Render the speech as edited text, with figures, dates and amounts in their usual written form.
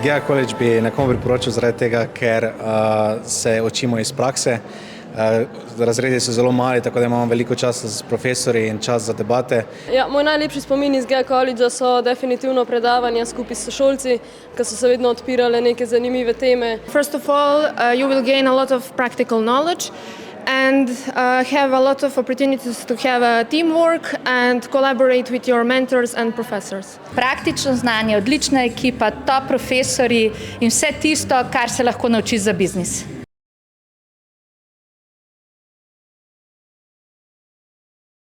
GEA College bi nekomu priporočil zaradi tega, ker se učimo iz prakse. Razredi so zelo mali, tako da imamo veliko časa s profesorji in čas za debate. Ja, moj najlepši spomin iz GEA Collegea so definitivno predavanja skupaj s sošolci, ki so se vedno odpirale neke zanimive teme. First of all, you will gain a lot of practical knowledge and have a lot of opportunities to have a teamwork and collaborate with your mentors and professors. Praktično znanje, odlična ekipa, top profesorji in vse tisto, kar se lahko naučiš za biznis.